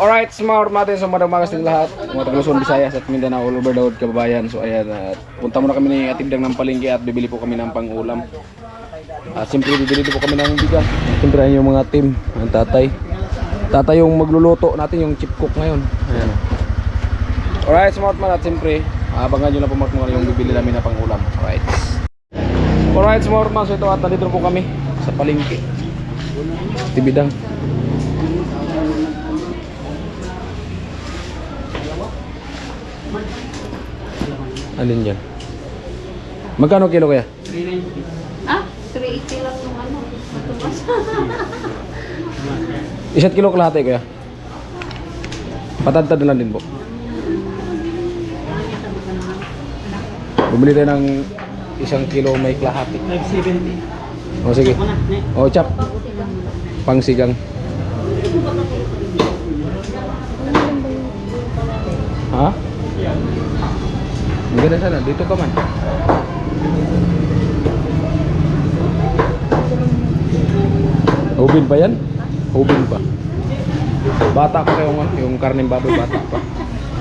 Alright, smart natin sa umaga-umaga sa lahat. Mga taga-Luzon, Visayas at Mindanao, all over the world, kababayan. So ayan, punta muna kami ni Atibdang ng palengke at bibili po kami ng pang-ulam. At siyempre bibili po kami ng bigas. Siyempre ayun yung mga team, ang tatay. Tatay yung magluluto natin, yung chip cook ngayon. Ayan. Alright, smart man, at siyempre abangan nyo na po mga yung bibili namin na pang-ulam. Alright, smart man, so ito at nandito po kami sa palengke. Atibdang. Alin yan? Magkano kilo kaya? 390. Ah? 380 lang yung ano. Matumas. Isa't kilo kalahati kaya? Patad-tad na lang din po. Bumili tayo ng 1 kilo may kalahati. 570. O sige. O chap. Pangsigang. Ha? Maganda sana, dito ka man. Hubin pa yan? Hubin pa. Bata pa kayo yung karneng baboy, bata pa.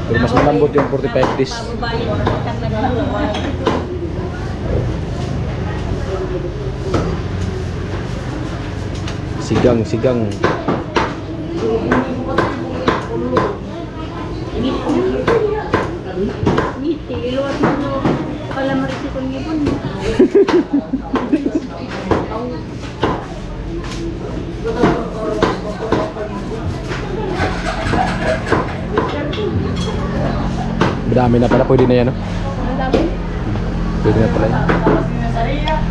Pero mas malambot yung 45 days. Sigang. Iluwas mo pala marisip ang ngipon mo. Madami na pala, pwede na yan, no? Pwede na pala yan.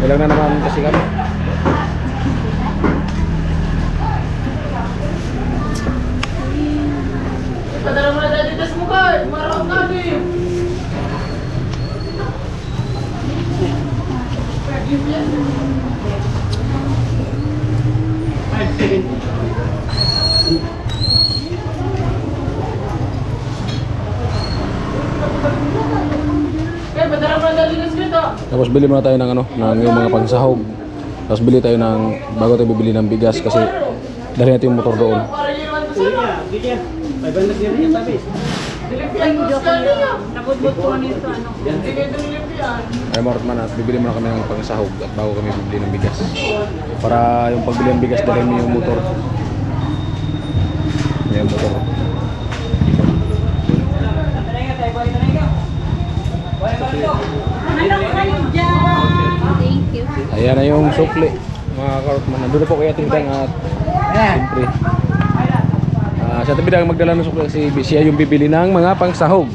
Ilang na naman kasi kami. Padala mo na dati tas mo ka, marang kami. Tapos bili muna tayo ng ng yung mga pangsahog. Tapos bili tayo ng bago tayo bibili ng bigas kasi dali natin yung motor doon. Ay Marot man at bibili muna kami ng pangsahog at bago kami bibili ng bigas. Para yung pagbili ng bigas dali mo yung motor. Yung motor. Thank you. Ayan na yung sukli mga karotman. Nandun na po kaya Tibdang at siyempre sa Tibdang magdala ng sukli kasi siya yung bibili ng mga pangsahog.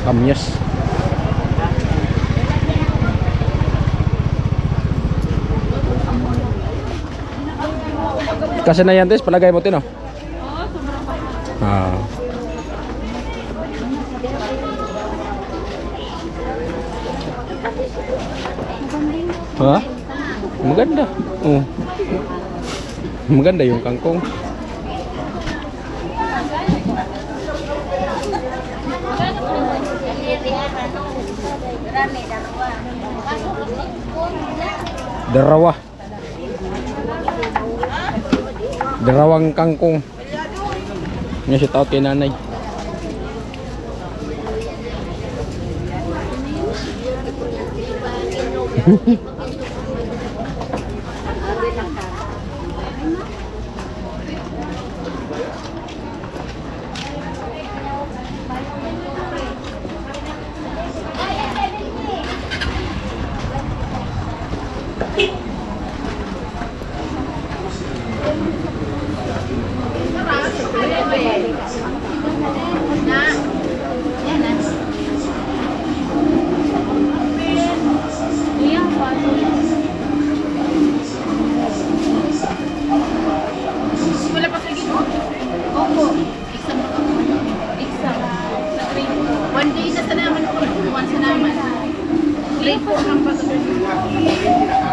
Kamyas. Kasi na yan, Tess, palagay mo tino. Oo, sobrang Ha? Maganda. Oh. Maganda yung kangkong. Darawa. Darawang kangkong. Nga shout out kay nanay.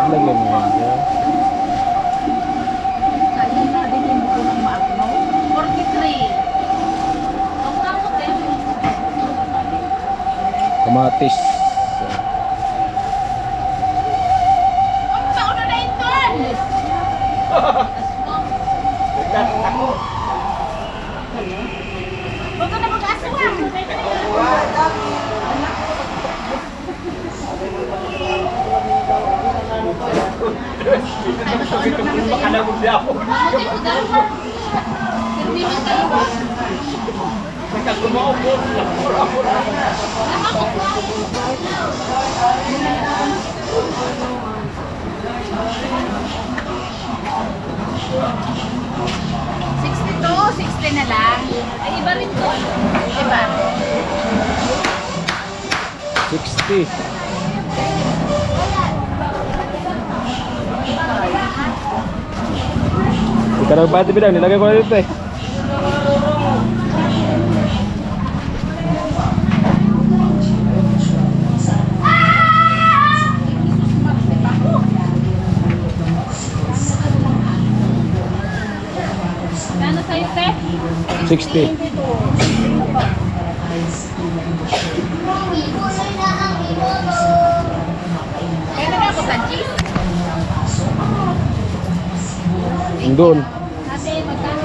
Lagyan mo yan dyan. kamatis, Huwag ka na mag-aswang. $62, $60 na lang. Ay, iba rin to. Iba. 60. Ika nagpati bidang, nilagay ko na dito eh. Kano sa'yo, te? 60. Kaya na ako sa cheese. Doon. Ate, magkano?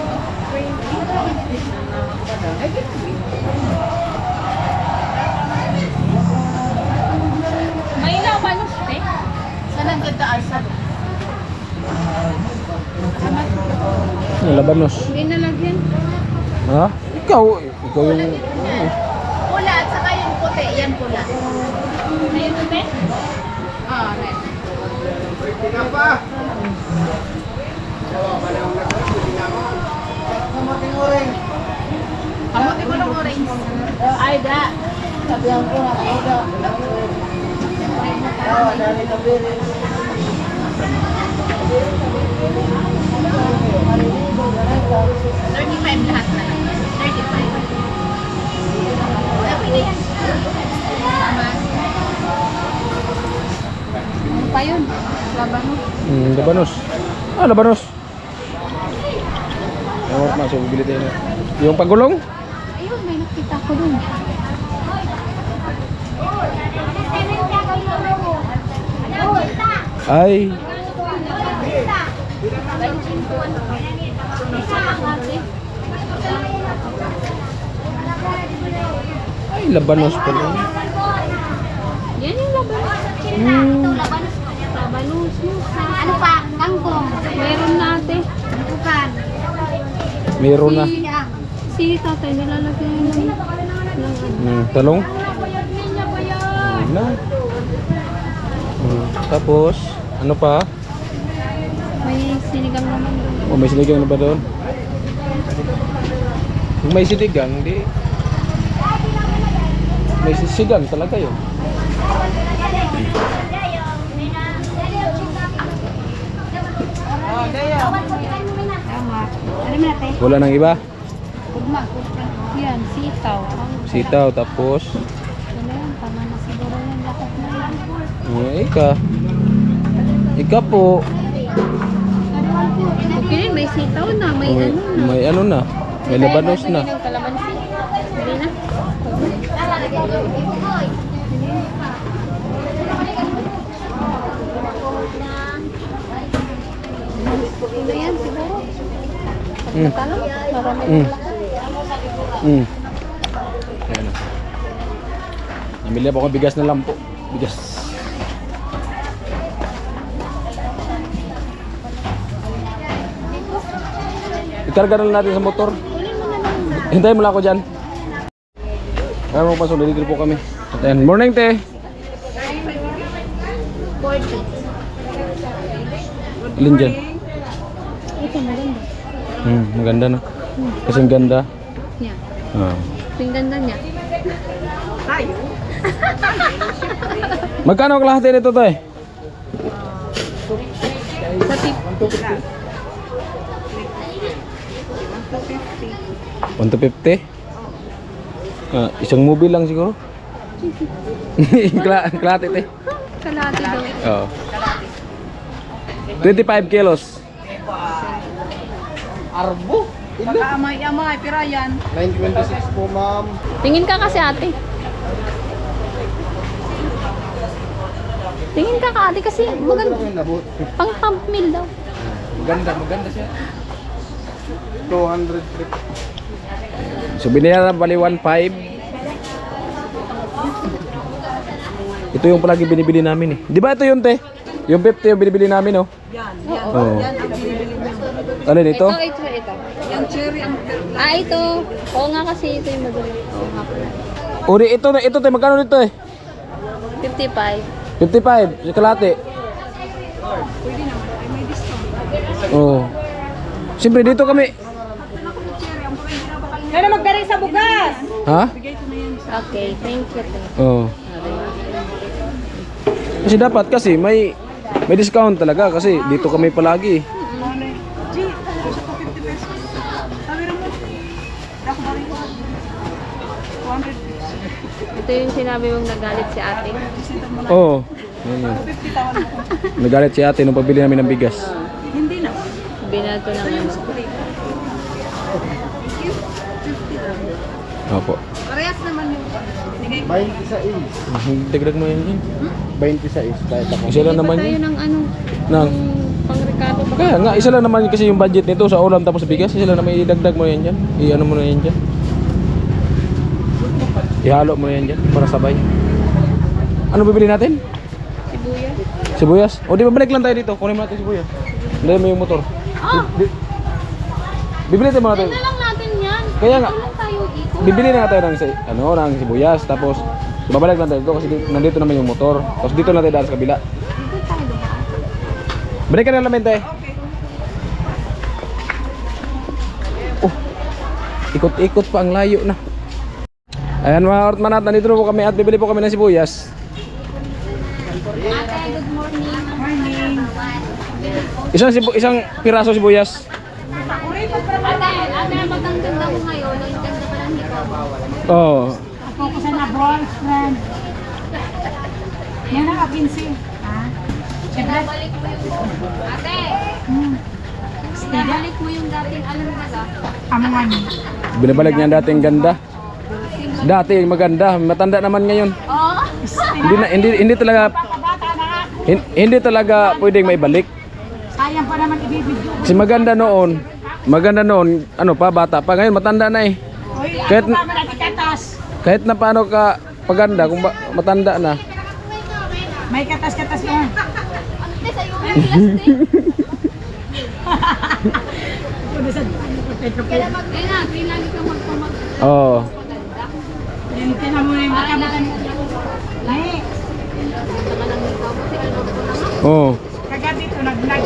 May labanos, te? Saan ang ganda, Arsa? Yung labanos. Hindi nalagyan. Ha? Ikaw yung... Pula at saka yung puti. Yan pula. Ayun puti? Ah, red. Kamote mo ng orange. Ay, da. Sabihan ko na. Ay, da. $35 lahat na lang. 35. Pwede yan. Ano pa yun? Labanos. Labanos. Ah, labanos. Ewan ko, so bibili tayo na. Yung pagulong? Ayun, may nakita ko dun. Ay, ay labanos pala. Yan yung labanos. Labanos. Ano pa? Kangkong. Meron natin. Bukan. Meron na. Si tatay nilalagyan ng Talong? Na. Tapos, ano pa? may sinigang naman doon. O may sinigang na ba doon? Kung may sinigang, di. May sinigang talaga yun. Tama. Ano mo natin? Wala nang iba? Kugma. Yan, sitaw. Sitaw, tapos Ano yan? Tama na siguro yung lakas na yan. Ika po. Okay, may sitaw na. May May, ano na. may ano na. May labanos na. Ng kalamansi. Hindi na. Ano yan siguro? Talong? Marami Mm. lakas. Ayan na. Namili po ako bigas na lang po. Bigas. Ikarga na lang natin sa motor. Hintayin mo lang ako dyan. Kaya mo pa, solidil po kami. At ayan, morning te. 40. Alin dyan? Ito maganda. Maganda na. Kasing ganda. Yan. Ah. Yung ganda niya. Magkano ang lahat nito te? Sa tip. 150? Ah, isang movie lang siguro. Kalahati te. Kalahati daw. Oo. 25 kilos. Arbo? Baka amay, pero yan. 926 po, ma'am. Tingin ka kasi ate. Tingin ka ate kasi maganda. Labot. Pang thumbnail daw. maganda siya. 200 trip. So binayaran bali 1.5. Ito yung palagi binibili namin eh. Di ba ito yun, te? Yung 50 yung binibili namin, oh. Yan. Oo. Yan ang binibili mo. Ano dito? Ito. Yung cherry ang Ito. Oo nga kasi ito yung madali. Oo nga pala. Uri, ito te, magkano dito eh? 55. 55, yung kalate. pwede naman. Ay, may discount. Oo. Siyempre dito kami. Yan na magdari sa bugas. Ha? Okay, thank you. Oo. Kasi dapat kasi may discount talaga kasi dito kami palagi. G, gusto ko 50 pesos. Sabi mo. Ako ba rin? 200 pesos. Ito yung sinabi mong nagalit si ate. Oo. Yan yun. 50 taon ako. Nagalit si ate nung pabili namin ng bigas. Hindi na. Binato ng ano. Opo. Parehas naman yung binigay ko. 26. Dagdag mo yan yun. 26 kahit ako. Isa lang Hindi pa naman tayo yun. ng ano, Nang. pangrekado ba? Kaya nga, isa lang naman kasi yung budget nito sa ulam tapos sa bigas. Isa lang naman idagdag mo yan dyan. I-ano mo na yan dyan. Ihalo mo na yan dyan para sabay. Ano bibili natin? Sibuyas. Sibuyas? O di ba balik lang tayo dito. Kunin mo natin sibuyas. Dali mo yung motor. Ah! Bibili tayo natin. Tignan lang natin yan. Kaya nga. Ito lang tayo ikot. Bibili na nga tayo ng sibuyas. Tapos babalik lang tayo dito kasi nandito naman yung motor. Tapos dito na tayo dahil sa kabila. Dito tayo dumaan. Balik ka na namin tayo. Oh, ikot-ikot pa ang layo na. Ayan mga ortmanat, nandito na po kami at bibili po kami ng sibuyas. Ate, good morning. Isang piraso sibuyas. Ate, maganda mo ngayon. Ang ganda pa lang ikaw. Oo. Ako ko sa na boyfriend. Yan ang akinsi. Ha? Siyempre. Balik mo yung... Ate! Balik mo yung dating alam mo ba? Amungan. Binabalik niya ang dating ganda. Dati maganda, matanda naman ngayon. Oo. Hindi talaga Bata na. hindi talaga pwedeng maibalik. Sayang pa naman ibibidyo. Kasi maganda noon, ano pa bata pa ngayon matanda na eh. Uy, Kahit- ano pa malati katas? Kahit na paano ka paganda kung matanda na. May katas-katas mo. Ate, sa'yo yung plastic. Kuno sa Petro Kaya lagi ka magpamag. Oo. Yan, tinan mo na yung makabutan. Lahi. Oo. Kagabi ito, nag-nag.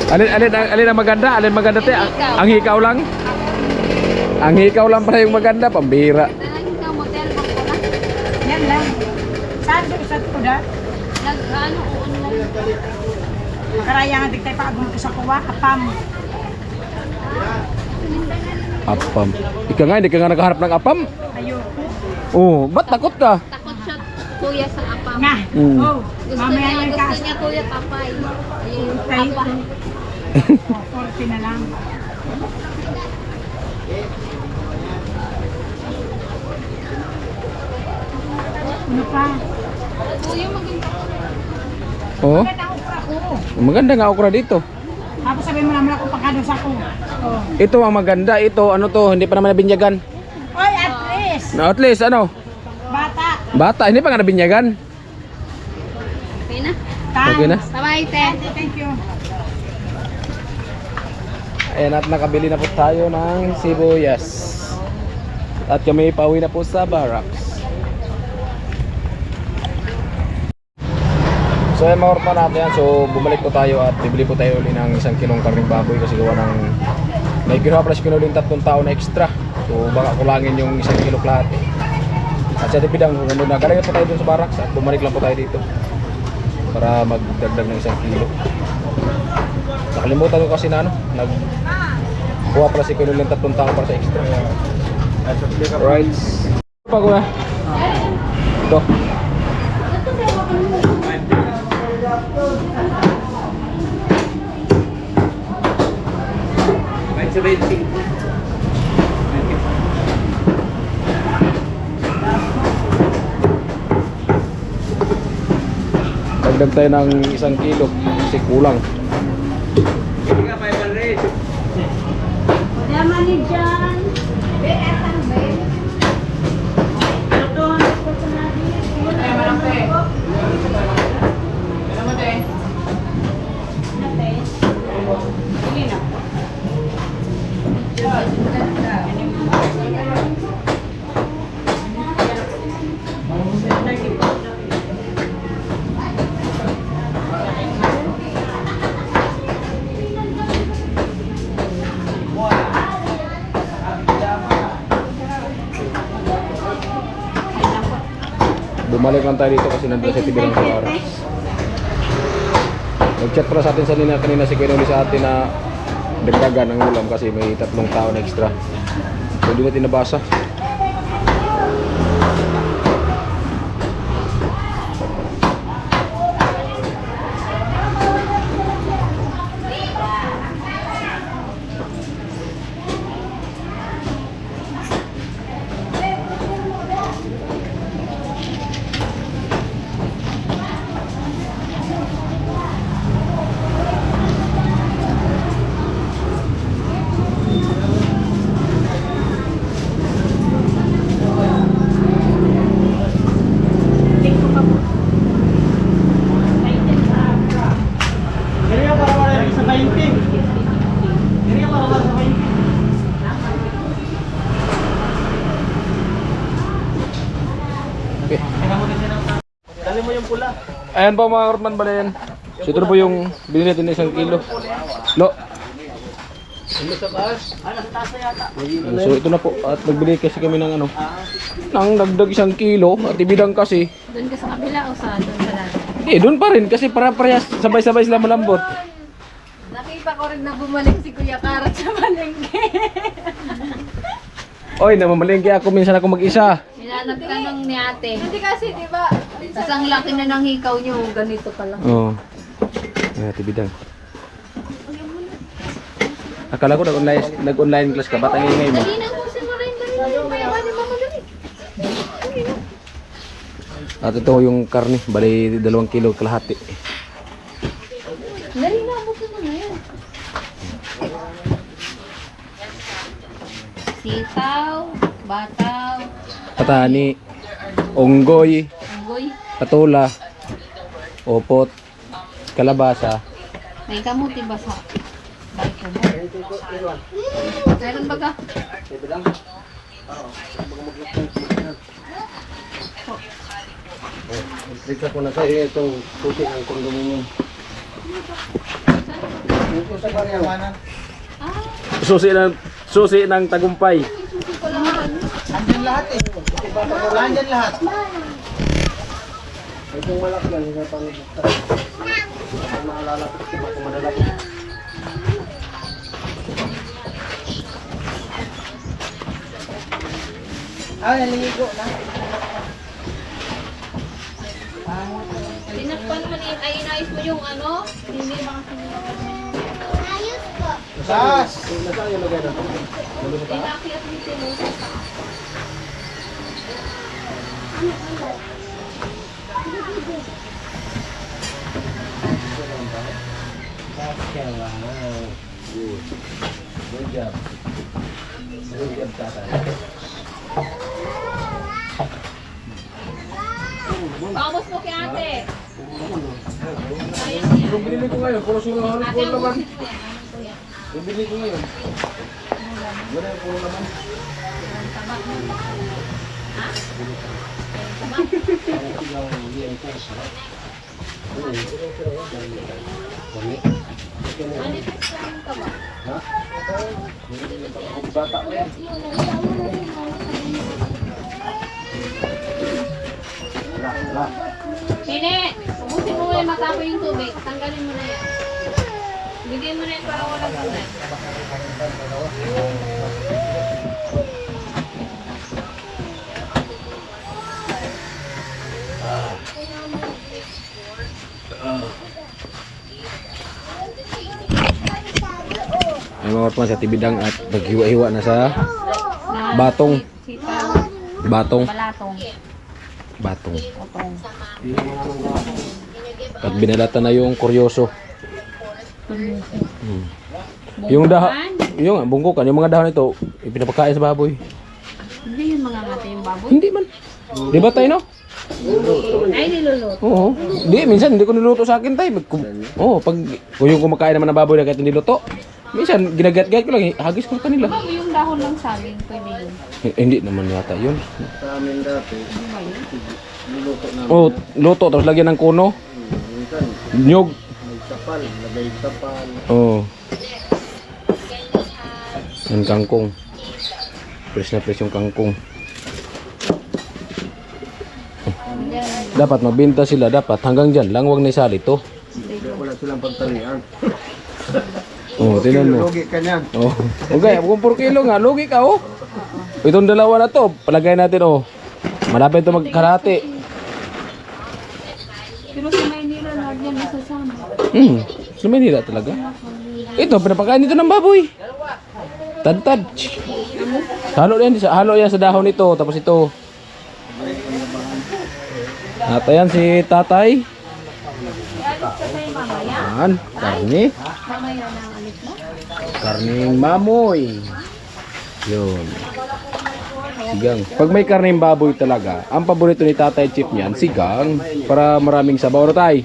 Alin ang maganda? Alin maganda te? Ang hikaw lang? Ang hikaw lang pala yung maganda, pambira. Nalagin ka motel bang ko na? Yan lang. Saan doon sa kuda? Nag-ano o ano lang. Karaya nga digtay pa agong ko sa kuwa. Apam. Apam. Ika nga, hindi ka nga nakaharap ng apam. Ayoko. Oo, ba't takot ka? Takot siya kuya sa apam. Nga. Mm. Oh, mamaya yan ka. Gusto niya kuya papay. Ayun, Tayo. papa. 40 na lang. Ano pa? Kuya maging Oo. Maganda ang ukra ko. Maganda nga okra dito. Tapos sabihin mo naman ako pagkano sa ko. Oh. Ito ang maganda. Ito, ano to, hindi pa naman nabinyagan. Oy, at least. Na at least, ano, Bata. bata, hindi pa nga nabinyagan. okay na. Okay na. Bye-bye, te. Thank you. Ayan at nakabili na po tayo ng sibuyas. At kami pauwi na po sa barracks. So ayan mga orpa natin yan. So bumalik po tayo at bibili po tayo ulit ng 1 kilong karning baboy kasi gawa ng may ginawa plus kinuling 3 tao na extra. So baka kulangin yung 1 kilo lahat eh. At sa tipidang na galing po tayo dun sa barracks at bumalik lang po tayo dito para magdagdag ng 1 kilo. Nakalimutan ko kasi na ano, kuha pala si kinuling 3 tao para sa extra. Right. Pa kuya. Ito. Dagdag tayo ng 1 kilo kasi kulang. Yaman ni Jan. Be, etang be. Ito, ito sa natin. Ay, malaki. Malaki. Hindi na. Bumalik lang tayo dito kasi nandun sa tibilang sa araw. Nag-chat pala sa atin kanina si Kuya Noli sa atin na dagdagan ang ulam kasi may 3 tao na extra. So hindi natin nabasa. Ayan po mga Kortman Balayan. So ito po yung binili natin na 1 kilo. Lo. So ito na po. At nagbili kasi kami ng ano. Nang dagdag 1 kilo. At ibidang kasi. Doon ka sa kabila o sa doon sa lahat? Doon pa rin. Kasi para-parehas. Sabay-sabay sila malambot. Nakita ko rin na bumalik si Kuya Karat sa malengke. Oy, namamalengke ako. Minsan ako mag-isa. Nilalag ka nung ni ate. Hindi kasi, di ba? Tapos ang laki na ng hikaw nyo, ganito pa lang. Oo. Ayan, tibidang. Akala ko nag-online class ka. Ba't ang ingay mo? Dali na po si Maray, dali na. May wali mama dali. At ito yung karne. Bali 2 kilo kalahati. Dali na po si Maray. Sitaw, bataw, Patani. Unggoy. unggoy. Patula. Opot. Kalabasa. May kamuti ba sa bike mo? Meron ba ka? Explica ko na kayo itong puti ng condominium. Susi ng tagumpay. Andyan lahat eh. Andyan lahat. Itong malaki lang, hindi na pang-bukta. Ang maalala ko, diba kung madala ko. Naligo na. Tinakpan mo ni ay inayos mo yung ano? Hindi ba kasi ayos ko. Sas! Nasaan yung lagay na? Inakyat ni Tino sa taas. Good job. Good job, tatay. Pangamos mo kay ate. Yung binili ko ngayon, puro sulang Ate, puro laman. ubusin mo yan. Ano po yan? Yung binili ko ngayon. Wala yung puro laman. Tabak mo. Ha? Manipis lang yung tabak. Bata ko yan. Nene, ubusin mo yung matapo yung tubig. Tanggalin mo na yan. Bigyan mo na yan para walang kulay. Ay mga orphan sa tibidang at naghiwa-hiwa na sa batong. Sitaw. Batong. Balatong. Batong. Otong. At binalata na yung kuryoso. Tuloy. Hmm. Yung bungkukan, yung mga dahon ito, ipinapakain sa baboy. Hindi yun mga ngata yung baboy. Hindi man. Di ba tayo, no? Ay, niluluto. Oo. Hindi, minsan hindi ko niluto sa akin tayo. Oo, pag kung yung kumakain naman ng baboy na kahit hindi luto, minsan ginagat-gat ko lang, hagis ko sa kanila. Bago yung dahon ng saging, pwede yun. Hindi naman yata yun. Sa amin dati, niluto namin. Oh, luto, tapos lagyan ng kuno. Minsan, Nyog. may tapal, lagay tapal. Oo. Yung kangkong. Fresh na fresh yung kangkong. Dapat mabinta sila, dapat hanggang dyan lang, wag na isali to. Wala silang pagtalian. Oh, tingnan mo. Logi ka niyan. Oh. Okay, kung 4 kilo nga, lugi ka oh. Itong dalawa na to, palagay natin oh. Malapit to magkarate. Pero sa Maynila, lahat yan nasasama. Sa Manila talaga. Ito, pinapakain dito ng baboy. Tad-tad. Halo yan sa dahon nito, tapos ito. At ayan si tatay. Yan, karne. Mamaya na ang alit mo. Karning mamoy. Yun. Sigang. Pag may karneng baboy talaga, ang paborito ni Tatay Chip niyan, sigang. Para maraming sabaw na tay.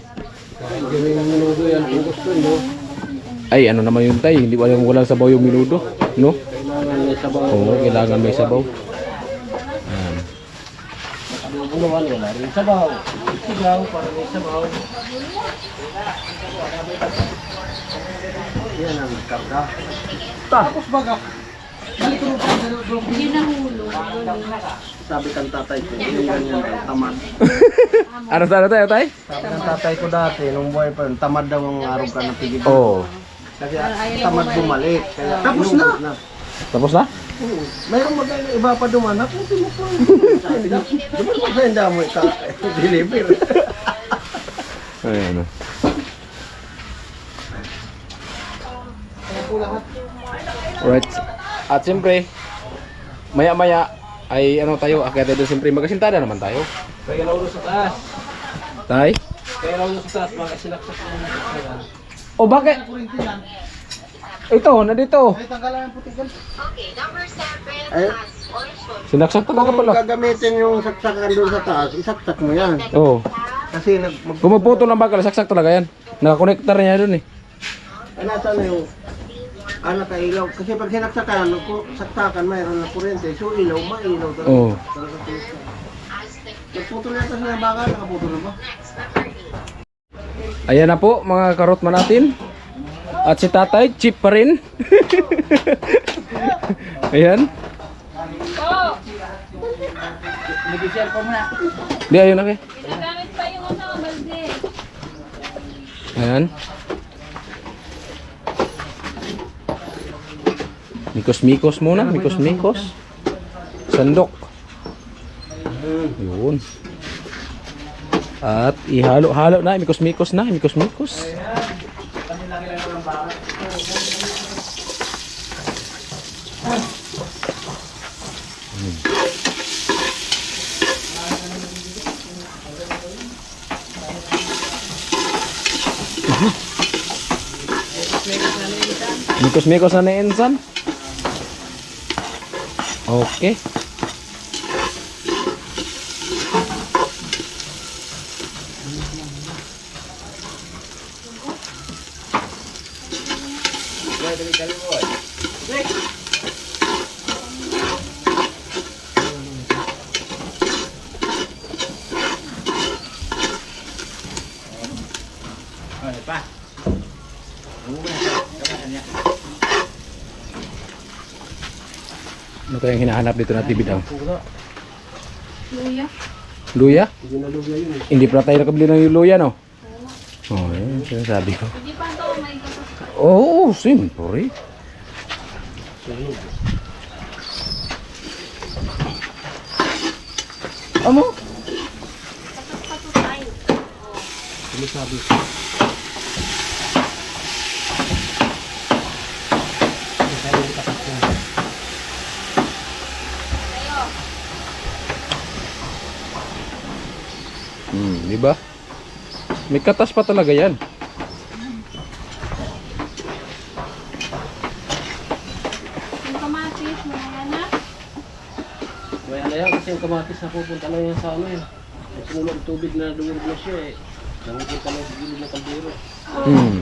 Ay, ano naman yun tay? Hindi walang sabaw yung minudo. No? Kailangan may sabaw. Oo, kailangan may sabaw. Ano man, wala rin sabaw. Sigaw, para may sabaw. Yan ang karga. Tapos baga. Hindi nahulog. Sabi kang tatay ko, yung ganyan ang tamad. Ano tayo tay? Sabi ng tatay ko dati, nung buhay pa yun, tamad daw ang araw ka na pigil. Oo. Kasi tamad bumalik. Kaya tapos na. Tapos na? Mayroong iba pa dumanap. Hindi mo pa. Duman mo sa hindi mo deliver. Ayan. Alright. At siyempre, maya-maya ay ano tayo, akit tayo siyempre magkasintada naman tayo. Kaya naulo sa taas. Tay? Kaya naulo sa taas, mga silaksak na. O bakit? Ito, nandito. Ay, tanggalan ang putikan. Sinaksak talaga Kung pala. gagamitin yung saksakan doon sa taas, isaksak mo yan. Oo. Kasi Kung magputo ng bakal, saksak talaga yan. Nakakonektar niya dun eh. nasa na yung anak ka ilaw. Kasi pag sinaksakan, saksakan, mayroon na kuryente. So ilaw, mailaw talaga. Oo. Nagputol yata sa bakal, nakaputol na ba? Ayan na po mga karotman natin. At si tatay, chip pa rin. Ayan. Di, ayun na kay. Ginagamit pa yung balde. Ayan. Mikos-mikos muna, mikos-mikos. Sandok. Yun. At ihalo-halo na, mikos-mikos na, mikos-mikos. Mikos-mikos na na insan. Okay. Ano kayang hinahanap dito na TV daw? Luya. Luya? Hindi na lubya yun eh. Hindi pa tayo nakabili ng luya, no? Oh, yun, sinasabi ko. Hindi pa ito may kapag. Oo, siyempre. Ano? Sinasabi. Di ba? May katas pa talaga yan. yung kamatis na pupunta na yan sa ano eh. May sumulong tubig na dumulog na siya eh. Nangikita lang sa gilid ng kaldero. Hmm.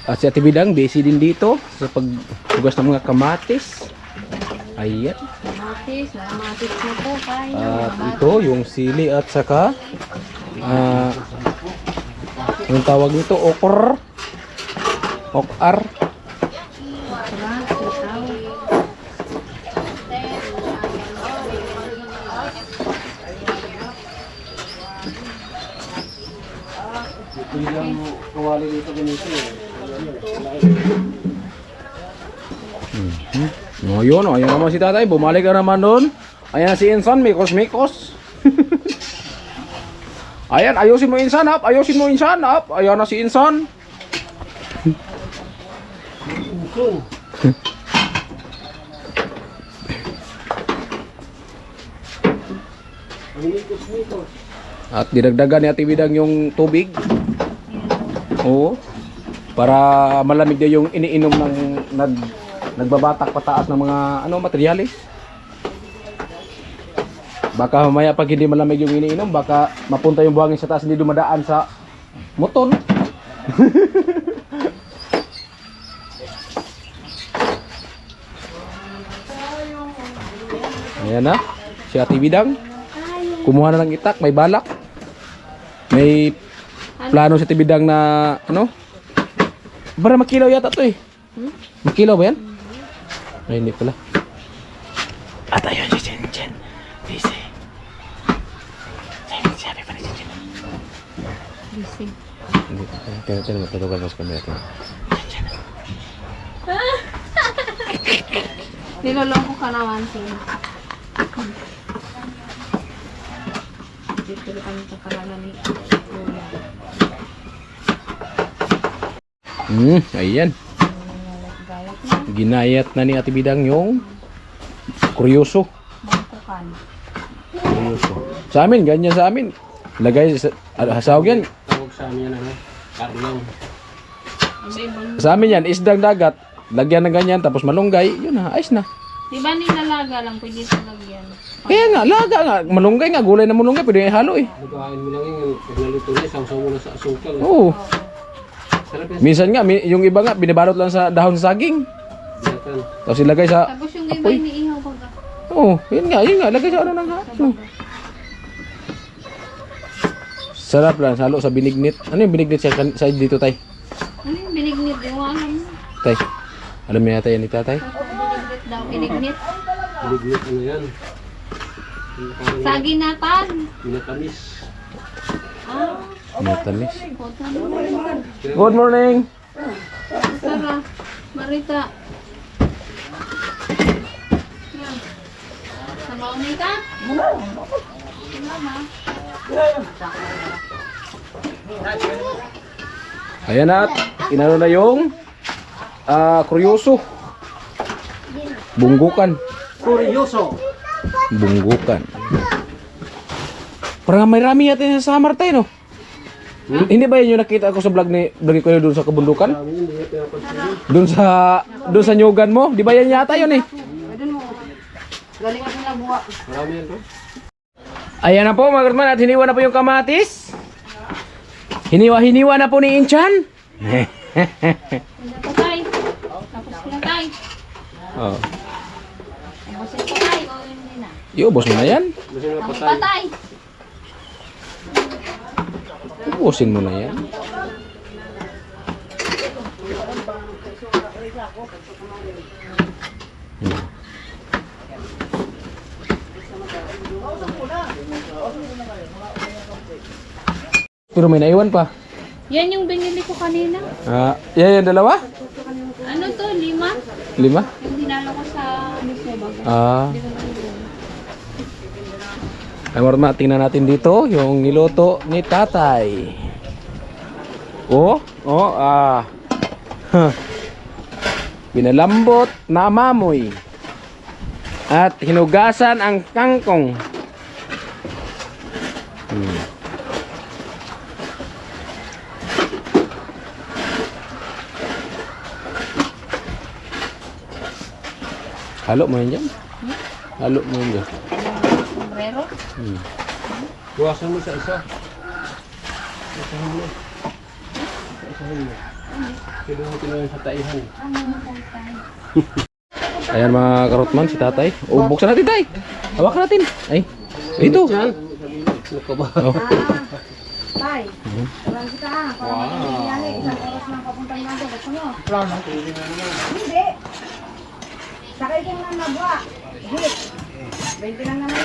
At si Ate Bidang, busy din dito sa paghugas ng mga kamatis. Ayan. Matis na po kayo. At ito, yung sili at saka yung tawag nito, okor. Okar. Bilang kawali dito ganito eh. No, yun, ayan naman si tatay, bumalik na naman doon. Ayan si Insan, mikos-mikos. Ayan, ayusin mo Insan, up. Ayusin mo Insan, up. Ayan na si Insan. Kung Amikos-mikos. At dinagdagan ni Ate Bidang yung tubig. Oo. Para malamig na yung iniinom ng nagbabatak pataas ng mga materyales. Baka mamaya pag hindi malamig yung iniinom, baka mapunta yung buhangin sa taas, hindi dumadaan sa motor. Ayan na, si Ate Bidang. Kumuha na ng itak, may balak. May plano si Ate Bidang na para makilaw yata to eh. Makilaw ba yan? Ay, hindi pala. At ayun si Chen Chen. Busy. Sabi pa ni Chen Chen. Busy. Hindi. Kaya matutugan mo sa camera. Chen Chen. Niloloko ka naman siya. Dito kami sa kalala ni Lola. Ayan. Galat na. Ginayat na ni Ate Bidang yung kuryoso. Bangkukan. Kuryoso. Sa amin, ganyan sa amin. Lagay sa hasawag yan. Tawag sa amin yan ano? Karlaw. Ang ibang. Sa amin yan, isdang dagat. Lagyan ng ganyan, tapos malunggay. Yun na, ayos na. Di ba nilalaga lang pwede sa lagyan? Kaya nga, laga nga. Malunggay nga, gulay na malunggay. Pwede ihalo eh. Nagkain mo lang yung pag naluto na, isang mo na sa asukal. Oo. Sarap yan. Minsan nga, yung iba nga, binibalot lang sa dahon sa saging. Binatan. Tapos ilagay sa... Tapos yung iba Apoy. iniihaw baga. Oo, yun nga. Lagay sa ano nang hato. Sarap lang, halo sa binignit. Ano yung binignit sa dito, tay? Ano yung binignit? Yung alam mo. Tay, alam niya yata yan ni tatay? Binignit daw. Binignit. Biliglit ano yan. Saginatan. Binatamis. Ah, Matamis. kota naman. Good morning! Sara, Marita. Yan. Samaunay ka? Mama. Ayan na, inano na yung kuryoso. Bunggukan. Kuryoso. Bunggukan. Parang may rami yata sa summer tayo, no? Hindi ba yun yung nakita ko sa vlog ko yun doon sa kabundukan? Kami hindi na pinapansin. Doon sa nyugan mo? Di ba yan yata yun eh? Galing ako na buwa. Marami yan to. Ayan na po mga karman at hiniwa na po yung kamatis. Hiniwa na po ni Inchan. Patay. Tapos pinatay. Oh. Tapos patay. O hindi na. Iubos mo na yan. Kasi nga Tapos patay. patay. Ubusin mo na yan. Pero may naiwan pa. Yan yung binili ko kanina. Yan dalawa? Ano to? 5? 5? Yung dinalo ko sa Luso baga. Hindi ko nalulong. Ay marma, tingnan natin dito yung niluto ni tatay. Pinalambot na mamoy. At hinugasan ang kangkong. Halo mo yan dyan. Halo mo yan dyan. Sombrero. Buwasan mo sa isa. Isahan mo. Isahan mo. Kinuha mo sa taihan. Ayan mga karotman, si tatay. O, buksan natin tay. Hawakan natin. Ay, ito. Ano ba? Oh. Tay, walang kita ha. Wow. Isang oras lang papuntang natin. Gusto mo? Hindi. Sakay ka na nabwa. Jeep. 20 lang naman.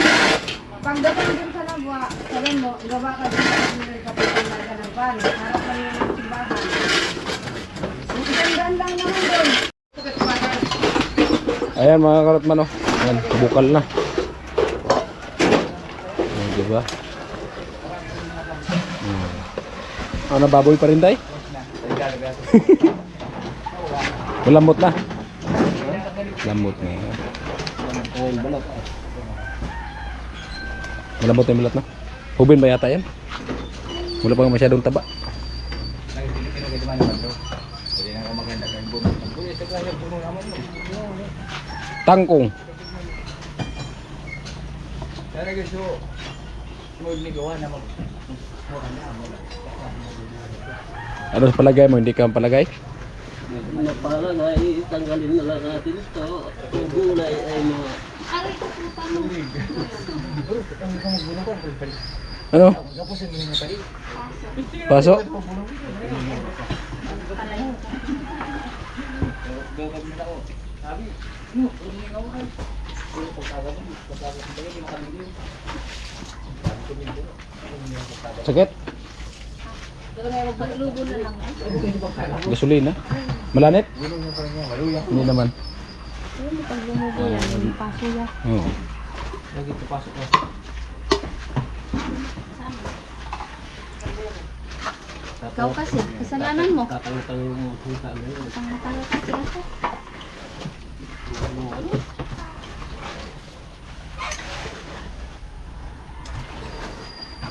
Pagdating din sa nabwa, sabihin mo, gawa ka din sa papuntang natin ng van. Harap lang yung simbahan. Isang daan lang naman doon. Ayan mga karotman, oh. Ayan, bukal na. Ayan, diba? Ano, baboy pa rin tay? Malambot na. Lambot na. Malambot na yung balat na. Hubin ba yata yan? Wala pang masyadong taba. Tangkong. Ano sa palagay mo? Hindi ka palagay? Para na itanggalin na lang natin ito. Kung gulay ay mga... Ano? Paso? Sakit? Gasolina? Malanit? Hindi naman. Pag lumubo yan, yung paso yan. Oo. Ikaw kasi, kasalanan mo. Tatang-tang mo sa amin. Tanga-tanga kasi ako.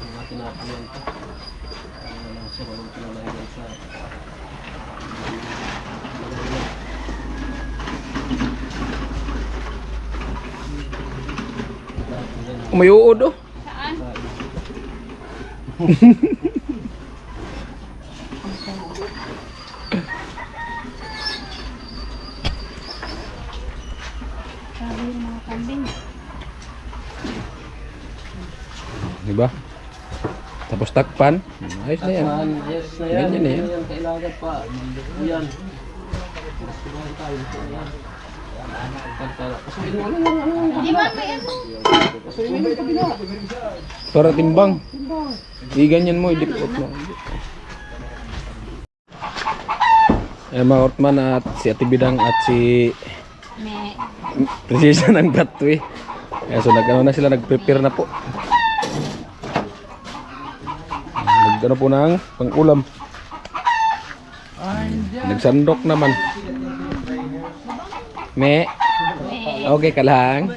Mga tinatanan pa. Ano lang siya, walang pinalayan sa... May uod oh. Saan? Sabi yung mga kambing. Diba? Tapos takpan. Ayos na yan. Ayos na yan. Ganyan na yan. Yan, kailangan pa. Yan. Gustuhan tayo. Yan. Di ba may ano? Para timbang. Ganyan mo, idipot mo. Ayan mga Ortman at si Ate Bidang at si May. Prinsesa ng Batwi. Kaya so nag-ano na sila, nag-prepare na po. Nag-ano po ng pang-ulam. Nagsandok naman. Me. Okay ka lang.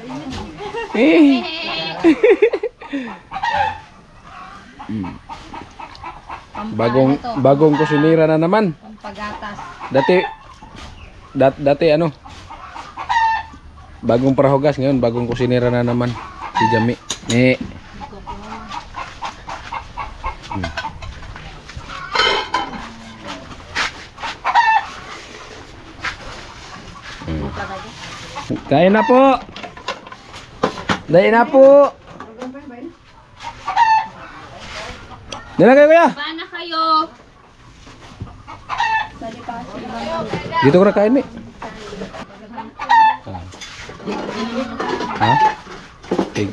Bagong kusinira na naman. Pampagatas. Dati ano? Bagong parahugas, ngayon bagong kusinira na naman si Jami. Kain na po. Kain na po. Dala kayo kuya. Paano kayo? Dito ko na kain eh. Ha? Tig.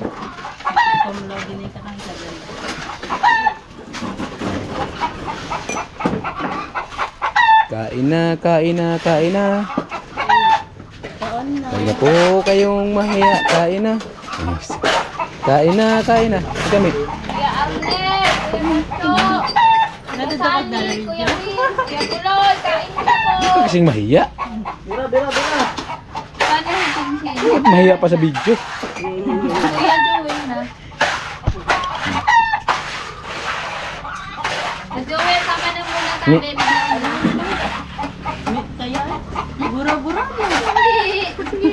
Kain na, kain na, kain na. Kain na po kayong mahiya. Kain na. Kain na, kain na. Kami. Kuya Arnel, Kuya Mito. Sani, Kuya Will, Kuya Kulot, kain na po. Kasing mahiya. Paano yung tingin? Bakit mahiya pa sa video? Kuya Joel na. Sa Joel, tama na muna tayo. Kaya, bura-bura mo. Hindi.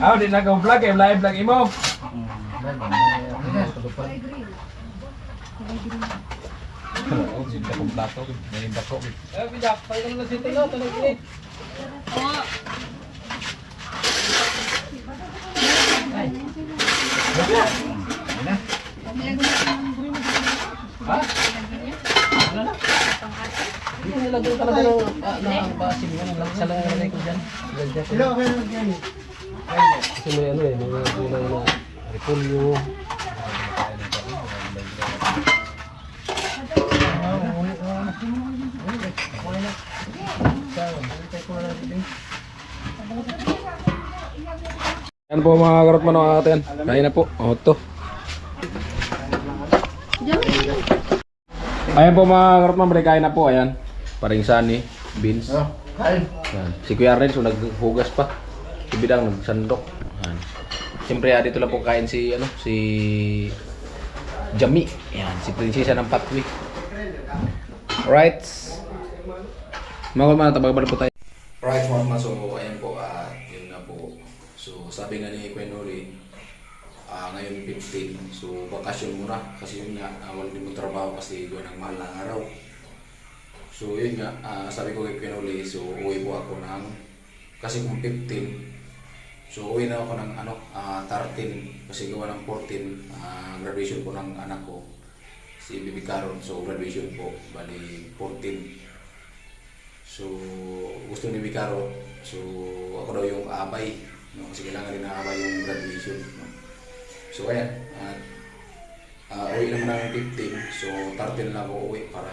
Ah, di na ka vlog, live vlog imo. Sila okay lang yan. Kasi may ano eh, mga gulay na repolyo. Yan po mga karotman ng atin. Kain na po. O, ito. Ayan po mga karotman, balik kain na po. Ayan. Paring sani, beans. Kain. Yan. Si Kuya Arnel, so naghugas pa. Si Bidang nagsandok. Yan. Siyempre, dito lang po kain si, si Jami. Yan, si Prinsesa ng Patwi. Alright. Mga kalman, tabag-balik po tayo. Alright, mga kalman, so ayan po. Yun nga po. So, sabi nga ni Kuya Noli, ngayon 15, so bakasyon muna. Kasi yun nga, wala din mo trabaho kasi gawa ng mahal na araw. So yun nga, sabi ko kay Kuya Noli, so uwi po ako ng, kasi kung 15, so uwi na ako ng 13, kasi gawa ng 14, graduation po ng anak ko, si Bibi Caron, so graduation po, bali 14. So gusto ni Bibi Caron, so ako daw yung abay, no? Kasi kailangan rin naabay yung graduation. No? So ayan, uwi naman ng 15, so 13 lang ako uwi para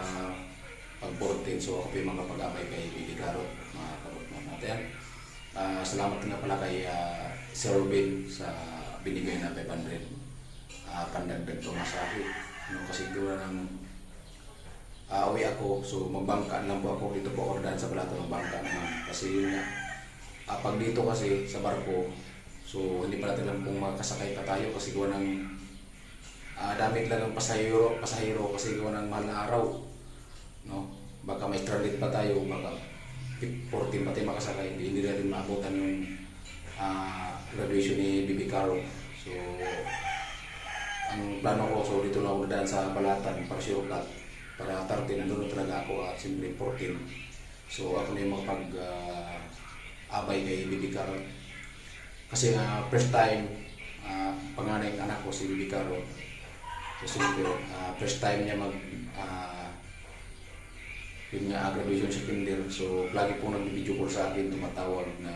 pag 14, so ako po yung makapag-abay kay Bibi Caron, mga karotman natin. Salamat nga pala kay Sir Robin sa binigay na 500 pandagdag ko masahe. No, kasi gawa ng uwi ako, so magbangka lang po ako. Dito po ako daan sa Balato, magbangka naman. Kasi yun nga, pag dito kasi sa barko, so hindi pa natin lang kung makasakay pa tayo kasi gawa ng damit lang ng pasahero kasi gawa ng mahal na araw. No? Baka may stranded pa tayo, baka 14 pa tayo makasakay, hindi natin maabutan yung graduation ni Bibi Caro. So, ang plano ko, so dito na ako dadaan sa Balatan, para shortcut, para 13, nandun talaga ako at siyempre 14. So, ako na yung makapag-abay kay Bibi Caro. Kasi first time, panganay ng anak ko si Bibi Caro. So, siyempre, first time niya yun nga, graduation sa kinder. So, lagi pong nag-video call sa akin, tumatawag na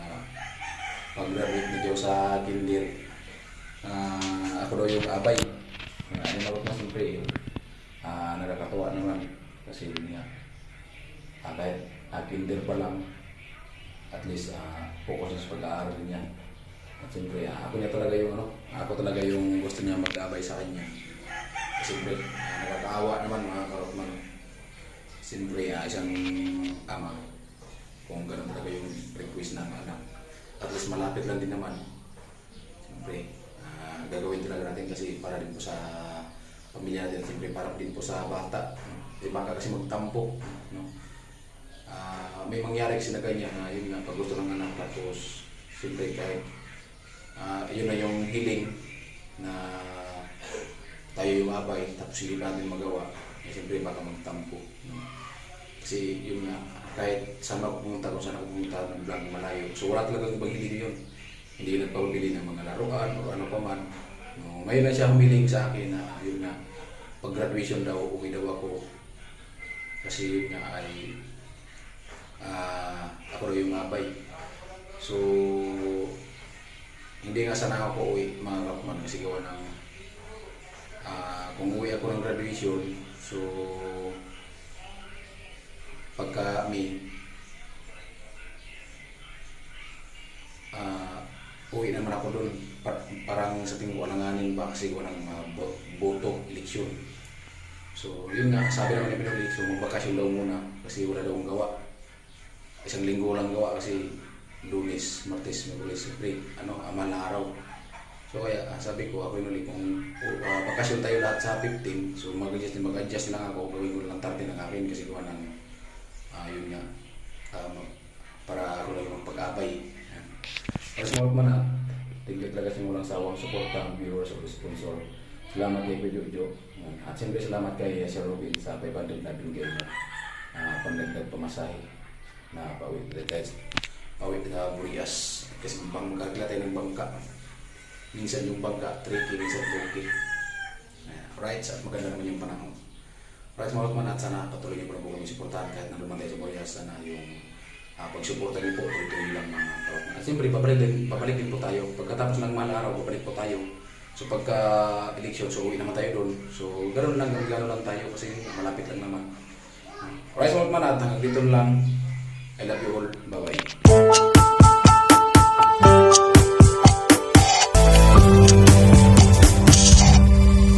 pag-graduate na daw sa kinder. Ako daw yung abay. Ano na siyempre, nakakatawa naman. Kasi yun nga, kahit kinder pa lang, at least focus sa pag-aaral niya. At siyempre, ako talaga yung gusto niya mag-abay sa kanya. Siyempre, nakakaawa naman mga karotman. Siyempre, isang ama, kung gano'n talaga yung request ng anak. At least malapit lang din naman. Siyempre, gagawin talaga natin kasi para din po sa pamilya natin. Siyempre, para din po sa bata. Di baka kasi magtampo. No? May mangyari kasi na ganyan, yun nga, pag gusto ng anak. Tapos, siyempre, kahit yun na yung hiling na tayo yung abay, tapos hindi natin magawa. Siyempre, baka magtampo. No? Kasi yun nga, kahit saan ako pumunta, kung saan ako pumunta ng vlog malayo. So wala talagang paghiling yun. Hindi nagpapabili ng mga laruan o ano pa man. No, ngayon lang siya humiling sa akin na yun nga, pag graduation daw, uwi daw ako. Kasi yun nga ay ako daw yung abay. So hindi nga sana ako uwi mga kapman kasi gawa ng kung uwi ako ng graduation, so pagka uwi naman ako doon, parang sa tingin ko alanganin ba kasi ko ng boto, eleksyon. So yun nga, sabi naman ni Pinuli, so magbakasyon daw muna kasi wala daw akong gawa. Isang linggo lang gawa kasi Lunes, Martes, Miyerkules, Friday, amal na araw. So kaya sabi ko, ako Pinuli, kung bakasyon tayo lahat sa 15, so mag-adjust lang ako, gawin ko lang 30 ng akin kasi gawa ng yun nga, para ako lang yung pag-abay. Para sa mga Thank you talaga sa inyo walang sawang suporta ng viewers o sponsor. Salamat kay Kuya Jojo. At siyempre salamat kay Sir Robin sa 500 na binigay niya. Pangdagdag pamasahe na pauwi na Burias. Kasi magkakila tayo ng bangka. Minsan yung bangka, tricky, minsan tricky. Right, at maganda naman yung panahon. Right, mga man, at sana patuloy niyo po na po kami suportahan kahit nandun man tayo sa Burias. Sana yung pagsuporta niyo po, tuloy lang mga karatman. At siyempre, babalik din po tayo. Pagkatapos ng mahal araw, babalik po tayo. So pagka-election, so uwi naman tayo doon. So ganoon lang tayo kasi malapit lang naman. Alright, mga man, at hanggang dito lang. I love you all.